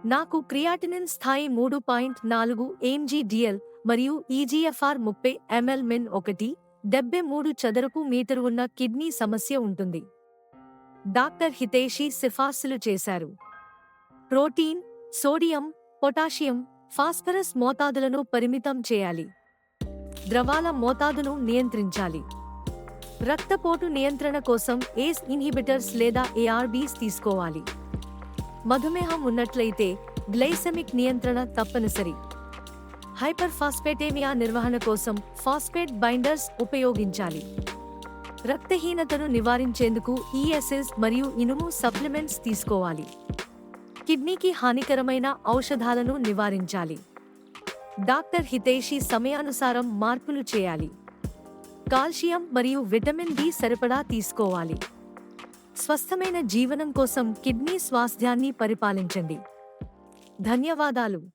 నాకు క్రియాటినిన్ స్థాయి 3.4 mg/dl మరియు ఈజీఎఫ్ఆర్ 30 ml మిన్ 1 చదరపు మీటరు ఉన్న కిడ్నీ సమస్య ఉంటుంది. డాక్టర్ హితేషి సిఫార్సులు చేశారు. ప్రోటీన్, సోడియం, పొటాషియం, ఫాస్ఫరస్ మోతాదులను పరిమితం చేయాలి. ద్రవాల మోతాదును నియంత్రించాలి. రక్తపోటు నియంత్రణ కోసం ఏస్ ఇన్హిబిటర్స్ లేదా ఏఆర్బీస్ తీసుకోవాలి. మధుమేహం ఉన్నట్లయితే గ్లైసెమిక్ నియంత్రణ తప్పనిసరి. హైపర్ఫాస్ఫేటేమియా నిర్వహణ కోసం ఫాస్ఫేట్ బైండర్స్ ఉపయోగించాలి. రక్తహీనతను నివారించేందుకు ఈఎస్ఎస్ మరియు ఇనుము సప్లిమెంట్స్ తీసుకోవాలి. కిడ్నీకి హానికరమైన ఔషధాలను నివారించాలి. డాక్టర్ హితేషి సమయానుసారం మార్పులు చేయాలి. కాల్షియం మరియు విటమిన్ డి సరిపడా తీసుకోవాలి. స్వస్థమైన జీవనం కోసం కిడ్నీ స్వాస్థ్యాన్ని పరిపాలించండి. ధన్యవాదాలు.